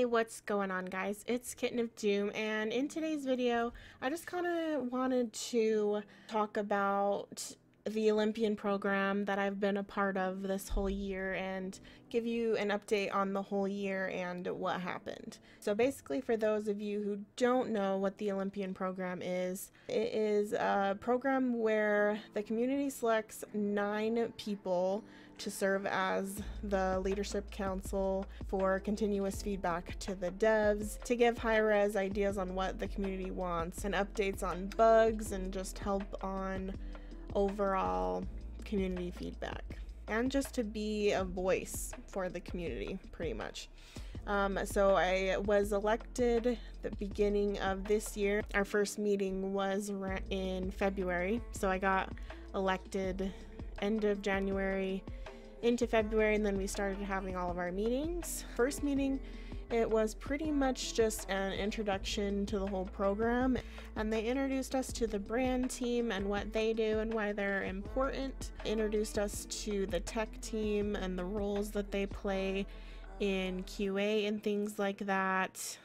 Hey, what's going on, guys? It's Kitten of Doom, and in today's video I just kind of wanted to talk about the Olympian program that I've been a part of this whole year and give you an update on the whole year and what happened. So basically, for those of you who don't know what the Olympian program is, it is a program where the community selects 9 people to serve as the leadership council for continuous feedback to the devs, to give high-res ideas on what the community wants and updates on bugs and just help on overall community feedback, and just to be a voice for the community, pretty much. So I was elected the beginning of this year. Our first meeting was in February, so I got elected end of January into February, and then we started having all of our meetings. First meeting, it was pretty much just an introduction to the whole program, and they introduced us to the brand team and what they do and why they're important. Introduced us to the tech team and the roles that they play in QA and things like that.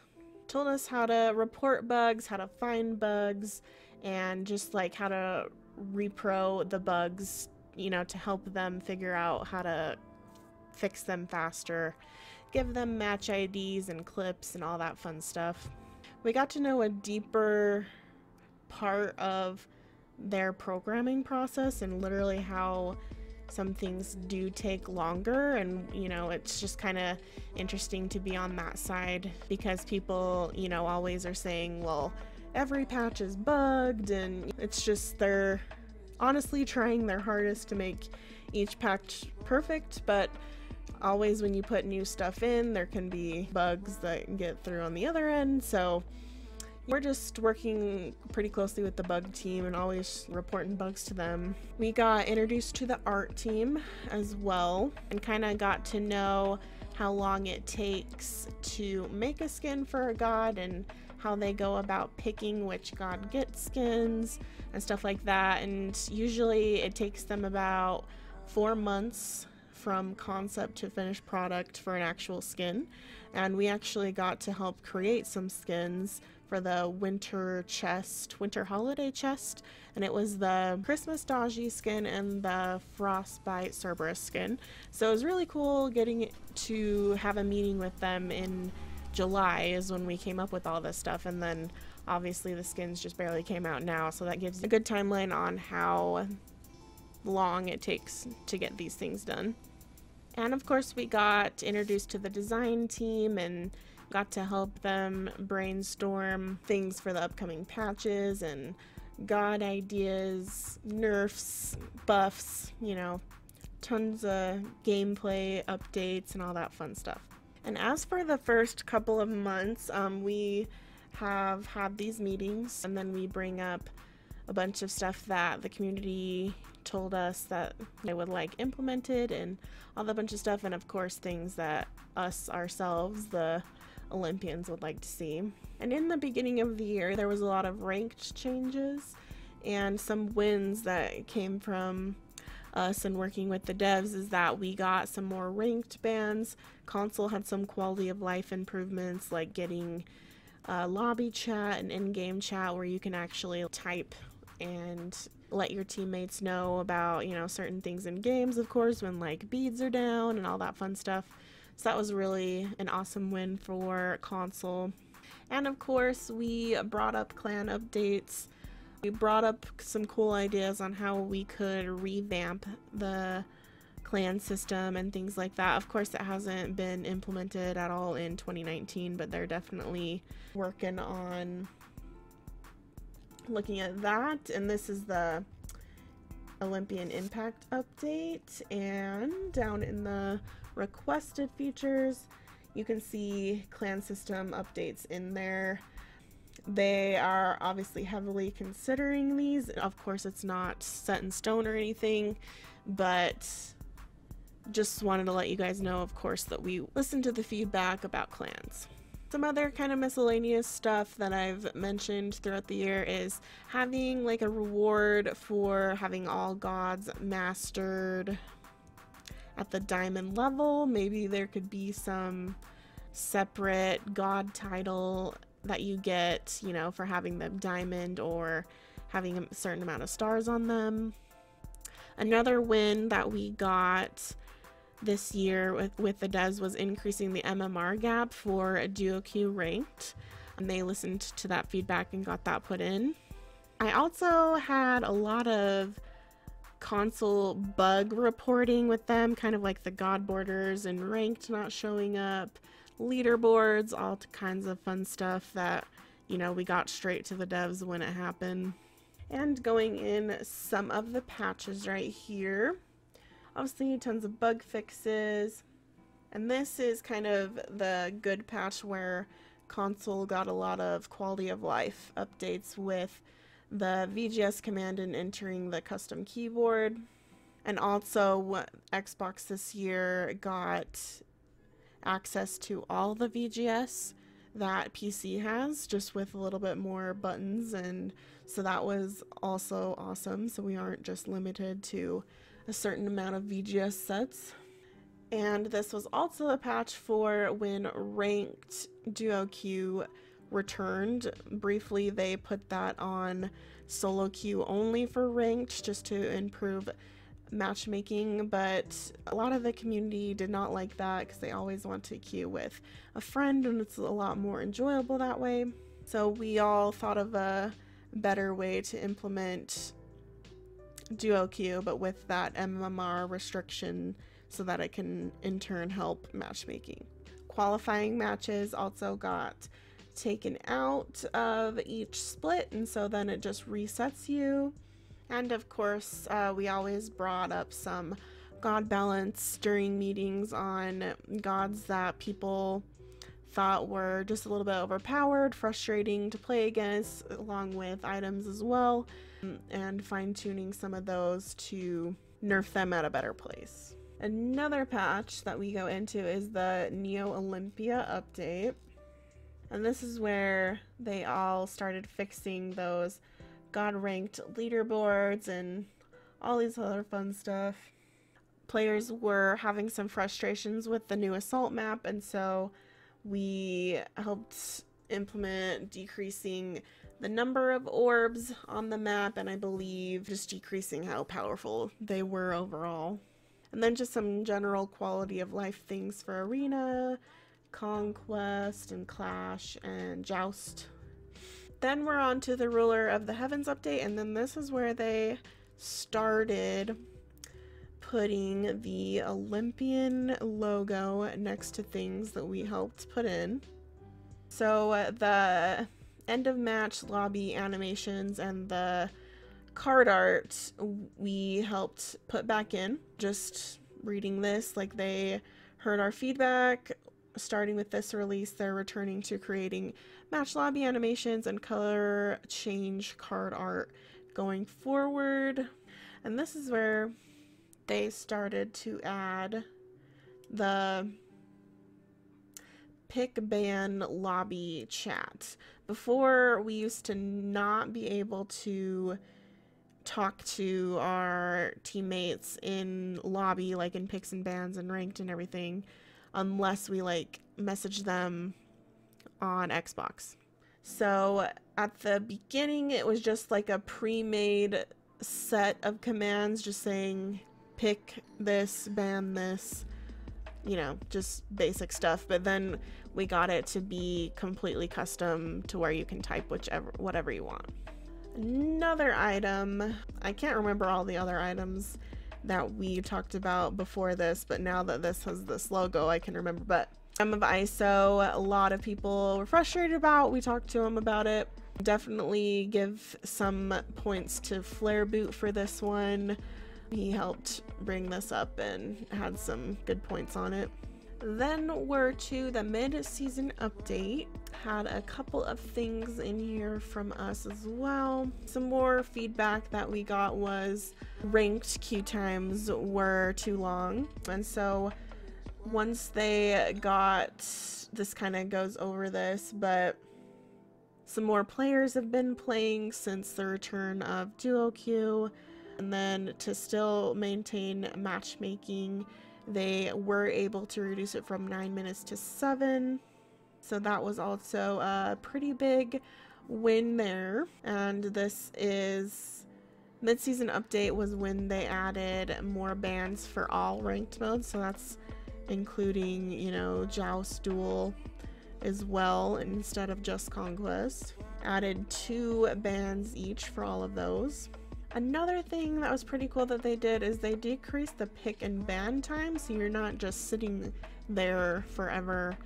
Told us how to report bugs, how to find bugs, and just like how to repro the bugs, you know, to help them figure out how to fix them faster, give them match IDs and clips and all that fun stuff. We got to know a deeper part of their programming process and literally how some things do take longer, and you know, it's just kind of interesting to be on that side because people, you know, always are saying, well, every patch is bugged, and it's just they're honestly trying their hardest to make each patch perfect, but always when you put new stuff in, there can be bugs that get through on the other end. So we're just working pretty closely with the bug team and always reporting bugs to them. We got introduced to the art team as well and kind of got to know how long it takes to make a skin for a god and how they go about picking which god gets skins and stuff like that. And usually it takes them about 4 months from concept to finished product for an actual skin. And we actually got to help create some skins for the winter holiday chest, and it was the Christmas Dodgy skin and the Frostbite Cerberus skin. So it was really cool getting to have a meeting with them in July is when we came up with all this stuff, and then obviously the skins just barely came out now, so that gives a good timeline on how long it takes to get these things done. And of course we got introduced to the design team and got to help them brainstorm things for the upcoming patches and god ideas, nerfs, buffs, you know, tons of gameplay updates and all that fun stuff. And as for the first couple of months, we have had these meetings, and then we bring up a bunch of stuff that the community told us that they would like implemented and all that bunch of stuff, and of course things that us ourselves, the Olympians, would like to see. And in the beginning of the year there was a lot of ranked changes, and some wins that came from us and working with the devs is that we got some more ranked bans. Console had some quality of life improvements, like getting lobby chat and in-game chat where you can actually type and let your teammates know about, you know, certain things in games, of course, when like beads are down and all that fun stuff. So that was really an awesome win for console. And of course we brought up clan updates. We brought up some cool ideas on how we could revamp the clan system and things like that. Of course it hasn't been implemented at all in 2019, but they're definitely working on looking at that. And this is the Olympian Impact update, and down in the requested features you can see clan system updates in there. They are obviously heavily considering these. Of course it's not set in stone or anything, but just wanted to let you guys know, of course, that we listened to the feedback about clans. Some other kind of miscellaneous stuff that I've mentioned throughout the year is having like a reward for having all gods mastered at the diamond level. Maybe there could be some separate god title that you get, you know, for having them diamond or having a certain amount of stars on them. Another win that we got this year with the devs was increasing the MMR gap for duo queue ranked, and they listened to that feedback and got that put in. I also had a lot of console bug reporting with them, kind of like the god borders and ranked not showing up, leaderboards, all kinds of fun stuff that, you know, we got straight to the devs when it happened. And going in some of the patches right here, obviously tons of bug fixes, and this is kind of the good patch where console got a lot of quality of life updates with the VGS command and entering the custom keyboard. And also Xbox this year got access to all the VGS that PC has, just with a little bit more buttons, and so that was also awesome. So we aren't just limited to a certain amount of VGS sets. And this was also a patch for when ranked duo queue returned. Briefly, they put that on solo queue only for ranked, just to improve matchmaking, but a lot of the community did not like that because they always want to queue with a friend, and it's a lot more enjoyable that way. So we all thought of a better way to implement duo queue, but with that MMR restriction, so that it can in turn help matchmaking. Qualifying matches also got taken out of each split, and so then it just resets you. And of course, we always brought up some god balance during meetings on gods that people thought were just a little bit overpowered, frustrating to play against, along with items as well, and fine-tuning some of those to nerf them at a better place. Another patch that we go into is the Neo Olympia update, and this is where they all started fixing those god ranked leaderboards and all these other fun stuff. Players were having some frustrations with the new assault map, and so we helped implement decreasing the number of orbs on the map, and I believe just decreasing how powerful they were overall. And then just some general quality of life things for Arena, Conquest, and Clash, and Joust. Then we're on to the Ruler of the Heavens update, and then this is where they started putting the Olympian logo next to things that we helped put in. So the end of match lobby animations and the card art we helped put back in. Just reading this, like, they heard our feedback. Starting with this release, they're returning to creating match lobby animations and color change card art going forward. And this is where they started to add the pick ban lobby chat. Before, we used to not be able to talk to our teammates in lobby, like in picks and bans and ranked and everything, unless we like message them on Xbox. So at the beginning, it was just like a pre-made set of commands just saying pick this, ban this, you know, just basic stuff. But then we got it to be completely custom to where you can type whatever you want. Another item, I can't remember all the other items that we talked about before this, but now that this has this logo, I can remember. But some of ISO, a lot of people were frustrated about. We talked to them about it. Definitely give some points to Flare Boot for this one. He helped bring this up and had some good points on it. Then we're to the mid-season update. Had a couple of things in here from us as well. Some more feedback that we got was ranked queue times were too long, and so once they got this, kind of goes over this, but some more players have been playing since the return of duo queue, and then to still maintain matchmaking, they were able to reduce it from 9 minutes to 7. So that was also a pretty big win there. And this is mid-season update was when they added more bans for all ranked modes. So that's including, you know, Joust, Duel as well, instead of just Conquest. Added 2 bans each for all of those. Another thing that was pretty cool that they did is they decreased the pick and ban time, so you're not just sitting there forever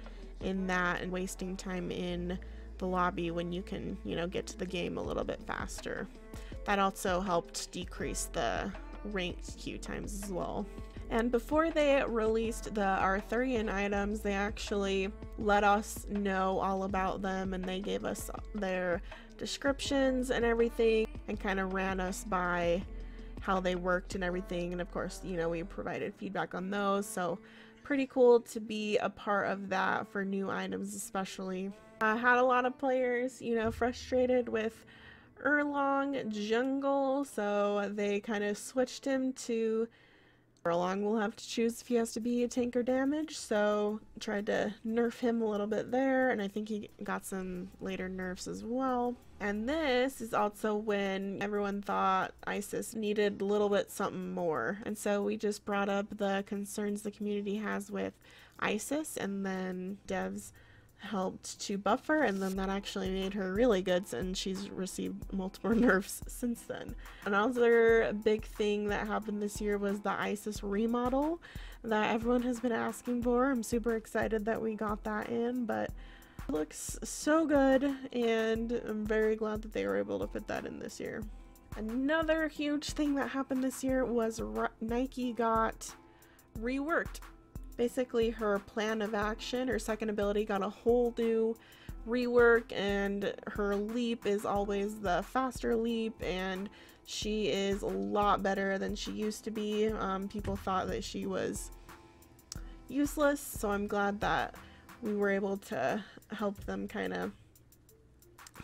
in that and wasting time in the lobby when you can, you know, get to the game a little bit faster. That also helped decrease the ranked queue times as well. And before they released the Arthurian items, they actually let us know all about them, and they gave us their descriptions and everything and kind of ran us by how they worked and everything. And of course, you know, we provided feedback on those, so pretty cool to be a part of that for new items especially. I had a lot of players, you know, frustrated with Erlong Jungle, so they kind of switched him to Erlong. Will have to choose if he has to be a tank or damage, so tried to nerf him a little bit there, and I think he got some later nerfs as well. And this is also when everyone thought Isis needed a little bit something more, and so we just brought up the concerns the community has with Isis, and then devs helped to buff her, and then that actually made her really good, and she's received multiple nerfs since then. Another big thing that happened this year was the Isis remodel that everyone has been asking for. I'm super excited that we got that in, but it looks so good, and I'm very glad that they were able to fit that in this year. Another huge thing that happened this year was Nike got reworked. Basically, her plan of action, her second ability, got a whole new rework, and her leap is always the faster leap, and she is a lot better than she used to be. People thought that she was useless, so I'm glad that we were able to help them kind of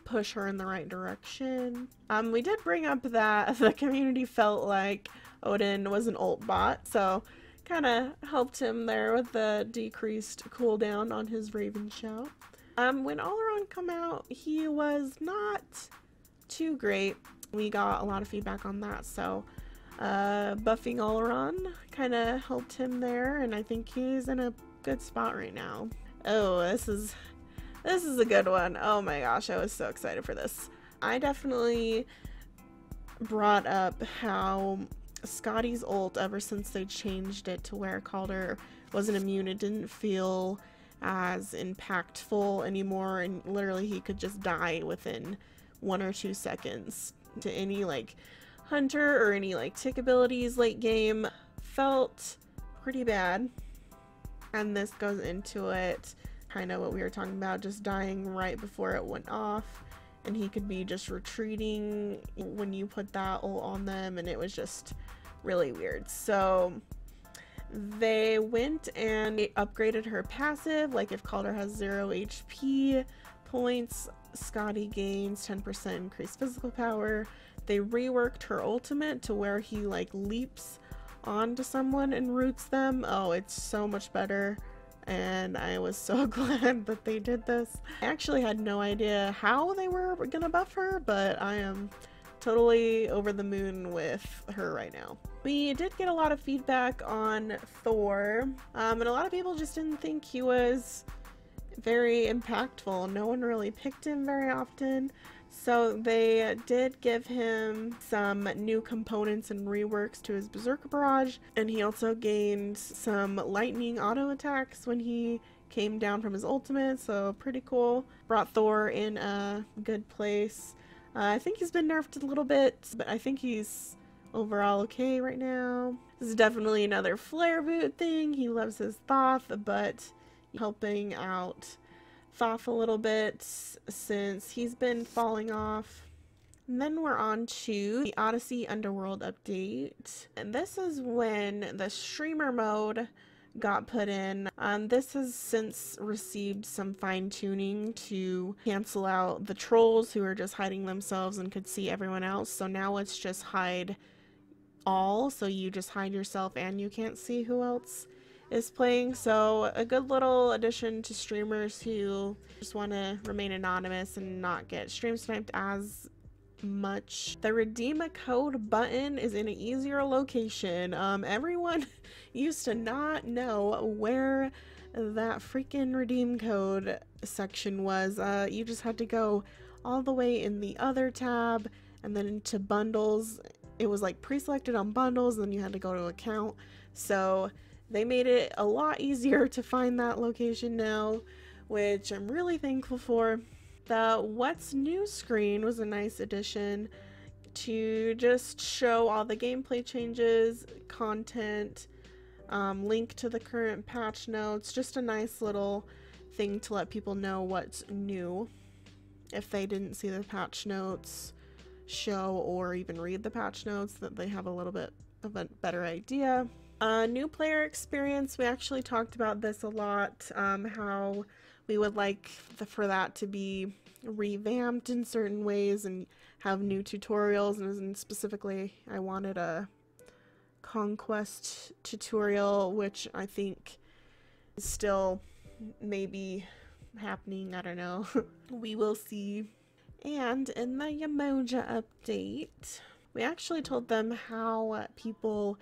push her in the right direction. We did bring up that the community felt like Odin was an ult bot, so kind of helped him there with the decreased cooldown on his Raven shout. When Oleron come out, he was not too great. We got a lot of feedback on that, so buffing Oleron kind of helped him there, and I think he's in a good spot right now. Oh, this is a good one. Oh my gosh, I was so excited for this. I definitely brought up how Scotty's ult, ever since they changed it to where Calder wasn't immune, it didn't feel as impactful anymore, and literally he could just die within 1 or 2 seconds to any like hunter or any like tick abilities late game. Felt pretty bad, and this goes into it, kind of what we were talking about, just dying right before it went off, and he could be just retreating when you put that ult on them, and it was just really weird. So they went and upgraded her passive, like if Calder has 0 HP points, Scotty gains 10% increased physical power. They reworked her ultimate to where he like leaps onto someone and roots them. Oh, it's so much better, and I was so glad that they did this. I actually had no idea how they were gonna buff her, but I am totally over the moon with her right now. We did get a lot of feedback on Thor, and a lot of people just didn't think he was very impactful. No one really picked him very often, so they did give him some new components and reworks to his Berserker Barrage, and he also gained some lightning auto attacks when he came down from his ultimate, so pretty cool. Brought Thor in a good place. I think he's been nerfed a little bit, but I think he's overall okay right now. This is definitely another flare boot thing. He loves his Thoth, but helping out Thoth a little bit since he's been falling off. And then we're on to the Odyssey Underworld update, and this is when the streamer mode got put in. This has since received some fine-tuning to cancel out the trolls who are just hiding themselves and could see everyone else. So now it's just hide all, so you just hide yourself and you can't see who else is playing, so a good little addition to streamers who just want to remain anonymous and not get stream sniped as much. The redeem a code button is in an easier location. Everyone used to not know where that freaking redeem code section was. You just had to go all the way in the other tab and then into bundles. It was like pre-selected on bundles, and then you had to go to account. So they made it a lot easier to find that location now, which I'm really thankful for. The What's New screen was a nice addition to just show all the gameplay changes, content, link to the current patch notes, just a nice little thing to let people know what's new if they didn't see the patch notes show or even read the patch notes, that they have a little bit of a better idea. New player experience, we actually talked about this a lot, how we would like for that to be revamped in certain ways and have new tutorials, and specifically I wanted a conquest tutorial, which I think is still maybe happening, I don't know. We will see. And in the Yamoja update, we actually told them how people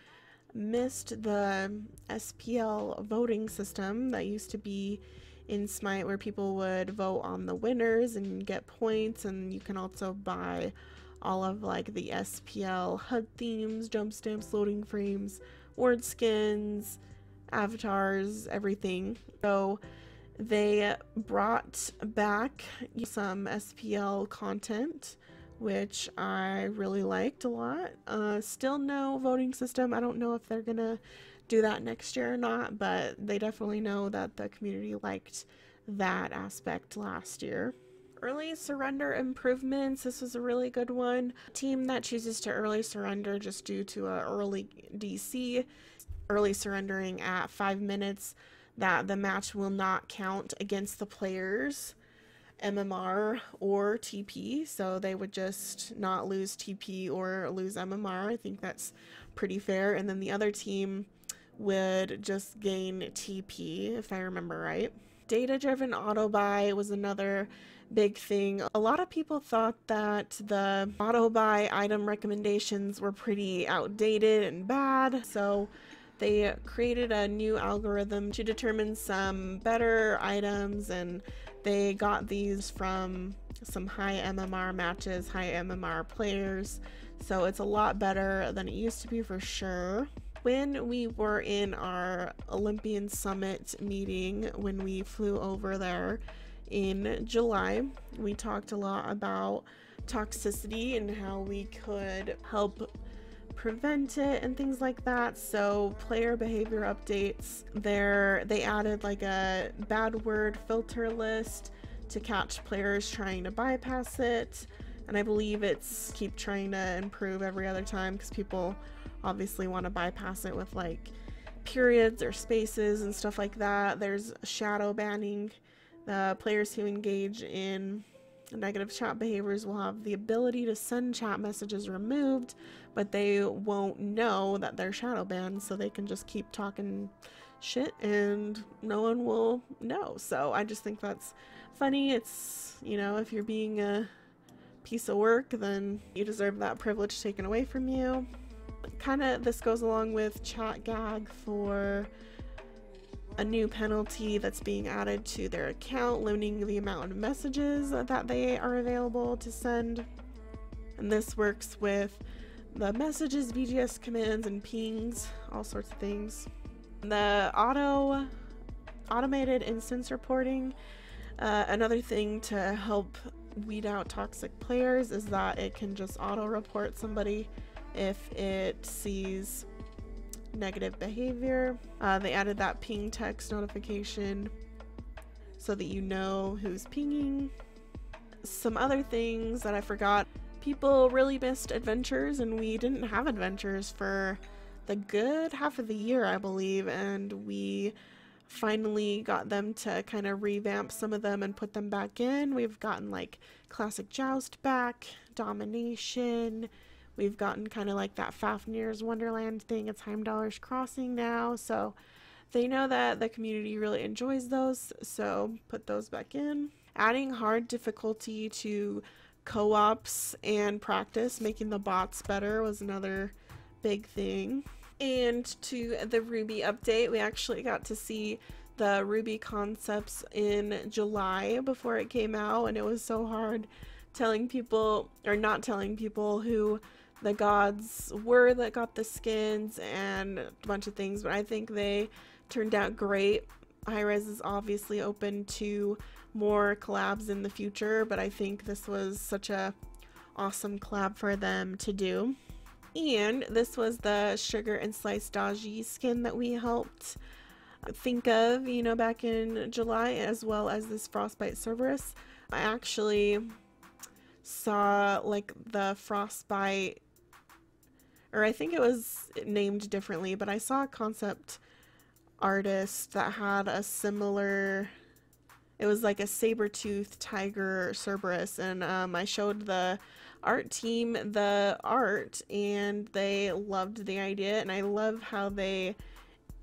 missed the SPL voting system that used to be in SMITE, where people would vote on the winners and get points, and you can also buy all of like the SPL HUD themes, jump stamps, loading frames, word skins, avatars, everything. So they brought back some SPL content, which I really liked a lot. Still no voting system. I don't know if they're gonna do that next year or not, but they definitely know that the community liked that aspect last year. Early surrender improvements. This was a really good one. A team that chooses to early surrender just due to a early DC, early surrendering at 5 minutes, that the match will not count against the players' MMR or TP, so they would just not lose TP or lose MMR. I think that's pretty fair. And then the other team would just gain TP, if I remember right. Data-driven auto-buy was another big thing. A lot of people thought that the auto-buy item recommendations were pretty outdated and bad, so they created a new algorithm to determine some better items, and they got these from some high MMR matches, high MMR players, so it's a lot better than it used to be for sure. When we were in our Olympian summit meeting, when we flew over there in July, we talked a lot about toxicity and how we could help prevent it and things like that. So player behavior updates, they added like a bad word filter list to catch players trying to bypass it, and I believe it's keep trying to improve every other time because people obviously want to bypass it with like periods or spaces and stuff like that. There's shadow banning. The players who engage in negative chat behaviors will have the ability to send chat messages removed, but they won't know that they're shadow banned, so they can just keep talking shit and no one will know. So I just think that's funny. It's, you know, if you're being a piece of work, then you deserve that privilege taken away from you. This goes along with chat gag for a new penalty that's being added to their account, limiting the amount of messages that they are available to send. And this works with the messages, VGS commands, and pings, all sorts of things. The automated instance reporting, another thing to help weed out toxic players is that it can just auto report somebody if it sees negative behavior. They added that ping text notification so that you know who's pinging. Some other things that I forgot. People really missed adventures, and we didn't have adventures for the good half of the year, I believe, and we finally got them to kind of revamp some of them and put them back in. We've gotten like Classic Joust back, Domination. We've gotten kind of like that Fafnir's Wonderland thing. It's Heimdaller's Crossing now, so They know that the community really enjoys those, so put those back in. Adding hard difficulty to co-ops and practice, making the bots better, was another big thing. And to the RWBY update, we actually got to see the RWBY concepts in July before it came out, and it was so hard telling people, or not telling people, who the gods were that got the skins and a bunch of things, but I think they turned out great. Hi-Rez is obviously open to more collabs in the future, but I think this was such a awesome collab for them to do. And this was the Sugar and Slice Daji skin that we helped think of, you know, back in July, as well as this Frostbite Cerberus. I actually saw like the Frostbite, or I think it was named differently, but I saw a concept artist that had a similar, it was like a saber-toothed tiger Cerberus, and I showed the art team the art and they loved the idea, and I love how they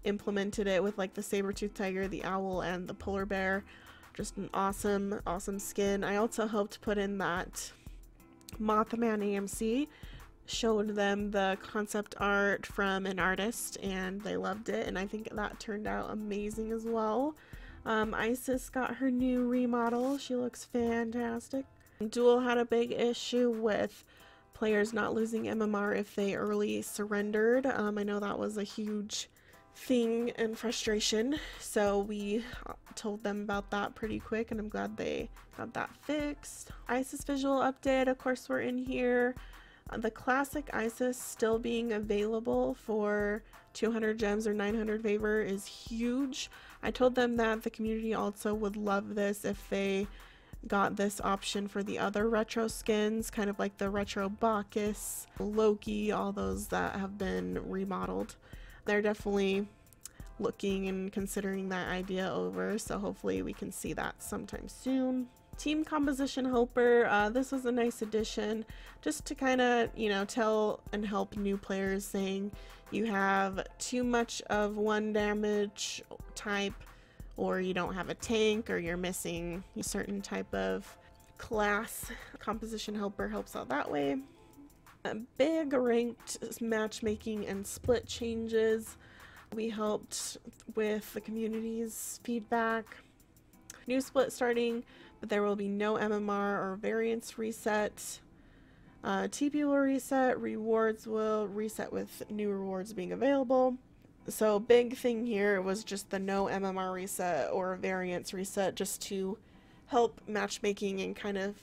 implemented it with like the saber-toothed tiger, the owl, and the polar bear. Just an awesome skin. I also helped put in that Mothman AMC, showed them the concept art from an artist and they loved it, and I think that turned out amazing as well. Isis got her new remodel. She looks fantastic. Duel had a big issue with players not losing MMR if they early surrendered. I know that was a huge thing and frustration, so we told them about that pretty quick, and I'm glad they got that fixed. Isis visual update, of course, we're in here. The classic Isis still being available for 200 gems or 900 favor is huge. I told them that the community also would love this if they got this option for the other retro skins, kind of like the retro Bacchus, Loki, all those that have been remodeled. They're definitely looking and considering that idea over, so hopefully we can see that sometime soon. Team composition helper, this was a nice addition just to kind of, you know, tell and help new players, saying you have too much of one damage type, or you don't have a tank, or you're missing a certain type of class. Composition helper helps out that way. Big ranked matchmaking and split changes. We helped with the community's feedback. New split starting, but there will be no MMR or variance reset. TP will reset, rewards will reset with new rewards being available. So big thing here was just the no MMR reset or variance reset, just to help matchmaking and kind of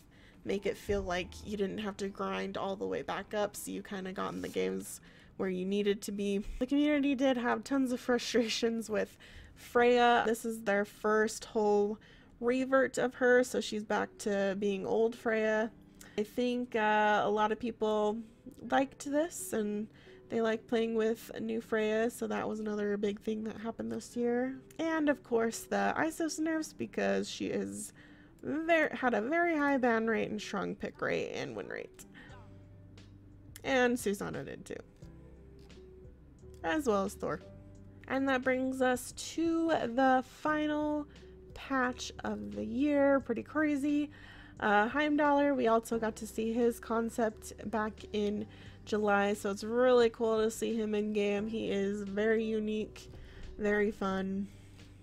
make it feel like you didn't have to grind all the way back up, so you kind of got in the games where you needed to be. The community did have tons of frustrations with Freya. This is their first whole revert of her, so she's back to being old Freya. I think a lot of people liked this and they like playing with a new Freya, so that was another big thing that happened this year. And of course the Isis nerfs, because she is had a very high ban rate and strong pick rate and win rate. And Susanna did too, as well as Thor. And that brings us to the final patch of the year. Pretty crazy. Heimdallr, we also got to see his concept back in July, so it's really cool to see him in game. He is very unique, very fun,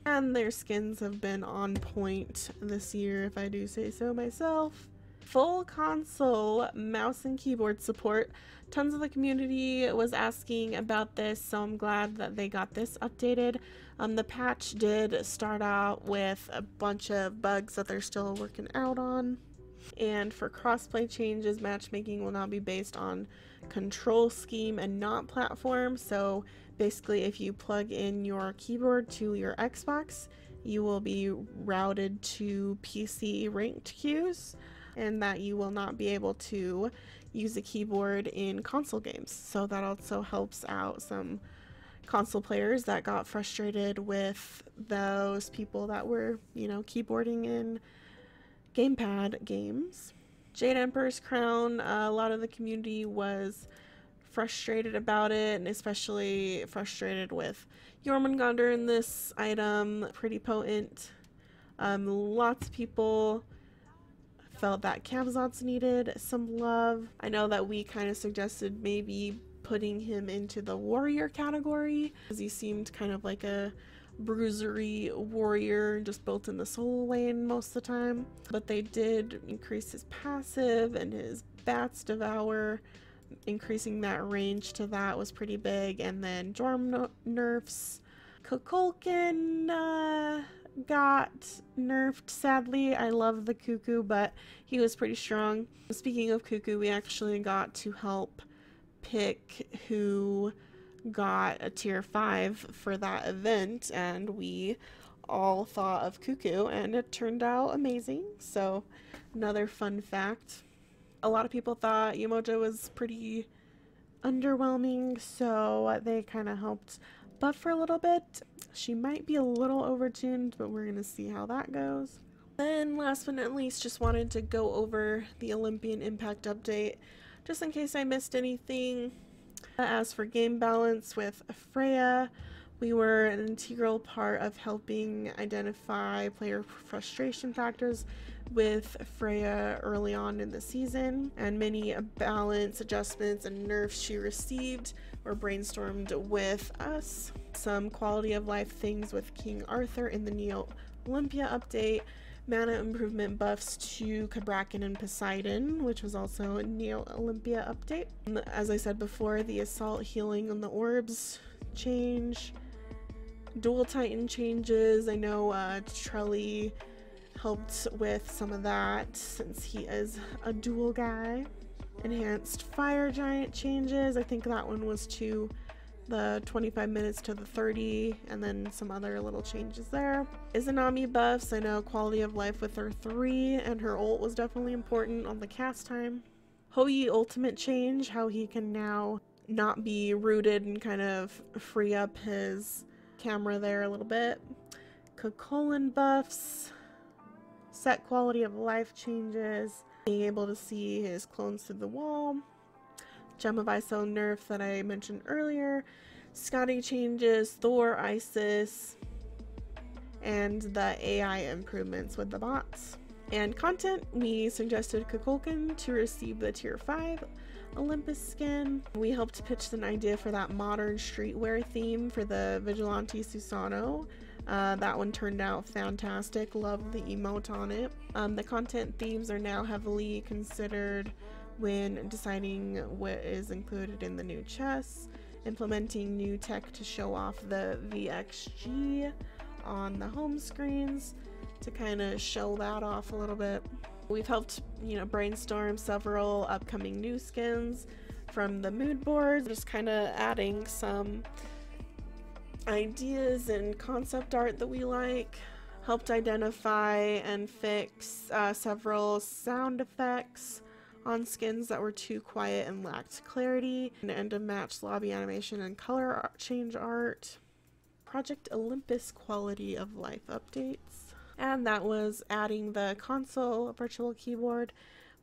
and their skins have been on point this year, if I do say so myself. Full console mouse and keyboard support. Tons of the community was asking about this, so I'm glad that they got this updated. The patch did start out with a bunch of bugs that they're still working out on. And for crossplay changes, matchmaking will now be based on control scheme and not platform. So basically, if you plug in your keyboard to your Xbox, you will be routed to PC ranked queues, and that you will not be able to use a keyboard in console games. So that also helps out some console players that got frustrated with those people that were, you know, keyboarding in gamepad games. Jade Emperor's Crown, a lot of the community was frustrated about it, and especially frustrated with Jormungandr in this item. Pretty potent. Lots of people felt that Camazotz needed some love. I know that we kind of suggested maybe putting him into the warrior category, because he seemed kind of like a bruisery warrior just built in the soul lane most of the time. But they did increase his passive and his Bats Devour. Increasing that range to that was pretty big. And then Jorm nerfs. Kukulkan got nerfed, sadly. I love the Cuckoo, but he was pretty strong. Speaking of Cuckoo, we actually got to help pick who got a tier 5 for that event, and we all thought of Cuckoo, and it turned out amazing. So another fun fact. A lot of people thought Umoja was pretty underwhelming, so they kind of helped buff for a little bit. She might be a little overtuned, but we're gonna see how that goes. Then last but not least, just wanted to go over the Olympian impact update just in case I missed anything. As for game balance with Freya, we were an integral part of helping identify player frustration factors with Freya early on in the season, and many balance adjustments and nerfs she received were brainstormed with us. Some quality of life things with King Arthur in the Neo Olympia update, mana improvement buffs to Cabrakan and Poseidon, which was also a Neo Olympia update. As I said before, the assault healing on the orbs change, dual titan changes. I know Trelly helped with some of that since he is a dual guy. Enhanced fire giant changes. I think that one was to the 25 minutes to the 30, and then some other little changes there. Izanami buffs. I know quality of life with her 3, and her ult was definitely important on the cast time. Houyi ultimate change, how he can now not be rooted and kind of free up his camera there a little bit. Kokolin buffs. Set quality of life changes. Being able to see his clones through the wall. Gem of Iso nerf that I mentioned earlier. Scotty changes. Thor, Isis. And the AI improvements with the bots. And content, we suggested Kukulkan to receive the tier 5 Olympus skin. We helped pitch an idea for that modern streetwear theme for the Vigilante Susano. That one turned out fantastic. Love the emote on it. The content themes are now heavily considered when deciding what is included in the new chess, implementing new tech to show off the VXG on the home screens to kind of show that off a little bit. We've helped, brainstorm several upcoming new skins from the mood board, just kind of adding some ideas and concept art that we like. Helped identify and fix several sound effects on skins that were too quiet and lacked clarity, and to match lobby animation and color change art. Project Olympus quality of life updates, and that was adding the console virtual keyboard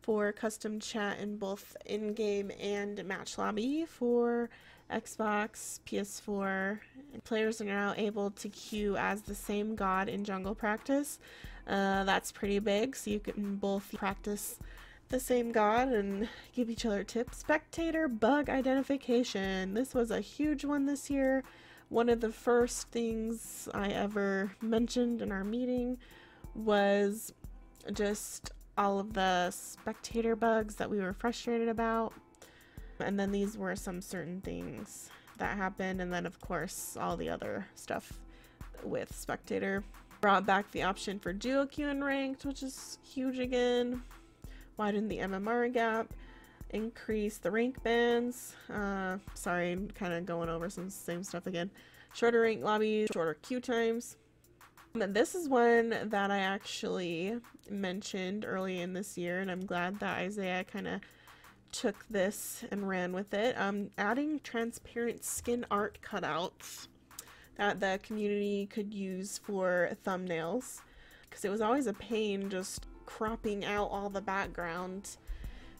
for custom chat in both in-game and match lobby for Xbox, PS4. Players are now able to queue as the same god in jungle practice. That's pretty big, so you can both practice the same god and give each other tips. Spectator bug identification. This was a huge one this year. One of the first things I ever mentioned in our meeting was just all of the spectator bugs that we were frustrated about. And then these were some certain things that happened, and then of course all the other stuff with spectator. Brought back the option for duo queue in ranked, which is huge again. Widened the MMR gap. Increased the rank bands. Sorry, I'm kind of going over some same stuff again. Shorter rank lobbies, shorter queue times. And this is one that I actually mentioned early in this year, and I'm glad that Isaiah kind of took this and ran with it. Adding transparent skin art cutouts that the community could use for thumbnails, because it was always a pain just cropping out all the background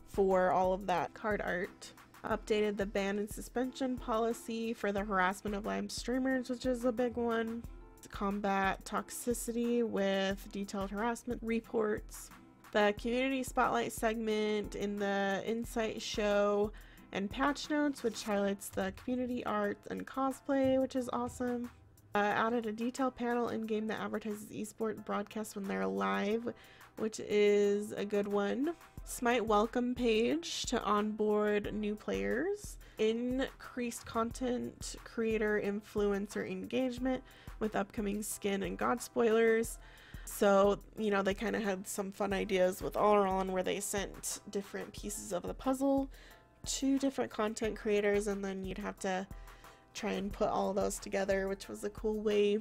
for all of that card art. Updated the ban and suspension policy for the harassment of live streamers, which is a big one. Combat toxicity with detailed harassment reports. The community spotlight segment in the Insight show and patch notes, which highlights the community art and cosplay, which is awesome. Added a detail panel in game that advertises esports broadcasts when they're live, which is a good one. SMITE welcome page to onboard new players. Increased content creator influencer engagement with upcoming skin and god spoilers. So, you know, they kind of had some fun ideas with All where they sent different pieces of the puzzle to different content creators, and then you'd have to try and put all of those together, which was a cool way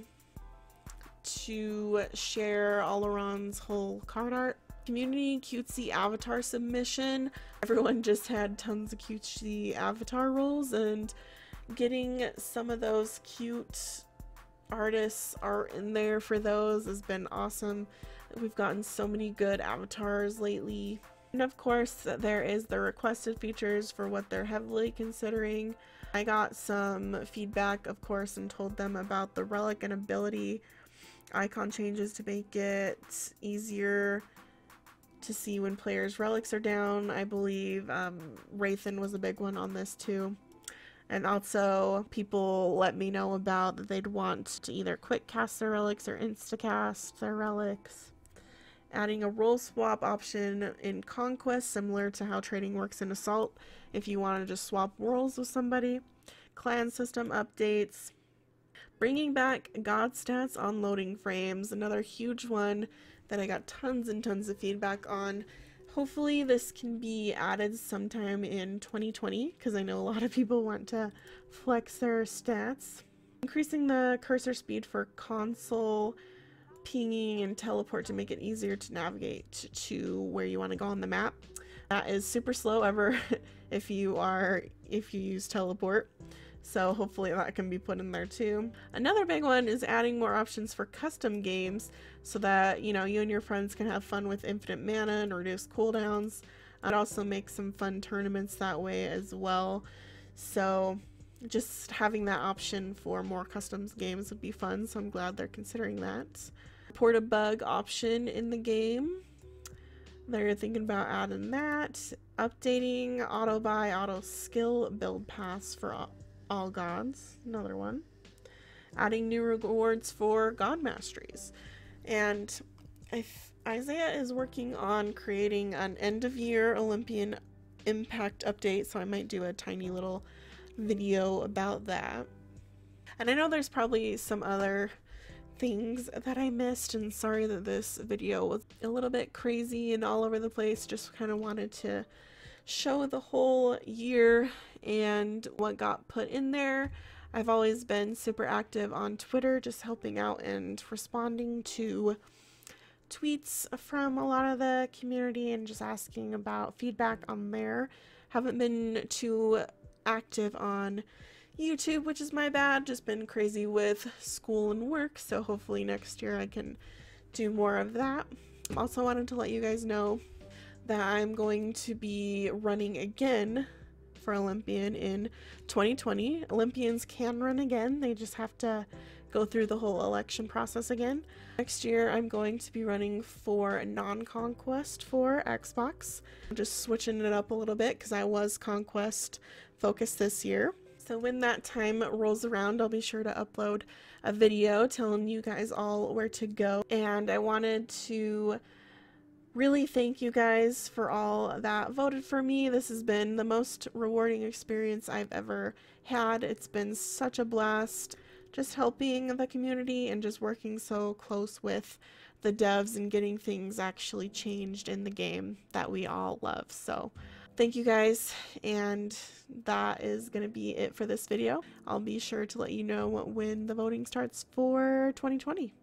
to share All whole card art. Community cutesy avatar submission. Everyone just had tons of cutesy avatar roles, and getting some of those cute artists art in there for those has been awesome. We've gotten so many good avatars lately. And of course, there is the requested features for what they're heavily considering. I got some feedback, of course, and told them about the relic and ability icon changes to make it easier to see when players' relics are down. I believe Wraithen was a big one on this too. And also, people let me know about that they'd want to either quick cast their relics or insta cast their relics. Adding a role swap option in Conquest, similar to how trading works in Assault, if you want to just swap roles with somebody. Clan system updates. Bringing back god stats on loading frames, another huge one that I got tons and tons of feedback on. Hopefully this can be added sometime in 2020, because I know a lot of people want to flex their stats. Increasing the cursor speed for console pinging and teleport to make it easier to navigate to where you want to go on the map. That is super slow ever if you use teleport. So hopefully that can be put in there too. Another big one is adding more options for custom games so that, you know, you and your friends can have fun with infinite mana and reduced cooldowns. I'd also make some fun tournaments that way as well. So just having that option for more custom games would be fun, so I'm glad they're considering that. Report a bug option in the game. They're thinking about adding that. Updating auto buy, auto skill build pass for all gods, another one. Adding new rewards for god masteries. And Isaiah is working on creating an end of year Olympian impact update, so I might do a tiny little video about that. And I know there's probably some other things that I missed, and sorry that this video was a little bit crazy and all over the place. Just kind of wanted to show the whole year and what got put in there. I've always been super active on Twitter, just helping out and responding to tweets from a lot of the community and just asking about feedback on there. Haven't been too active on YouTube, which is my bad. Just been crazy with school and work, so hopefully next year I can do more of that. Also wanted to let you guys know that I'm going to be running again for Olympian in 2020. Olympians can run again, they just have to go through the whole election process again. Next year I'm going to be running for non-conquest for Xbox. I'm just switching it up a little bit because I was conquest focused this year. So when that time rolls around, I'll be sure to upload a video telling you guys all where to go. And I wanted to really thank you guys for all that voted for me. This has been the most rewarding experience I've ever had. It's been such a blast just helping the community and just working so close with the devs and getting things actually changed in the game that we all love. So thank you guys, and that is going to be it for this video. I'll be sure to let you know when the voting starts for 2020.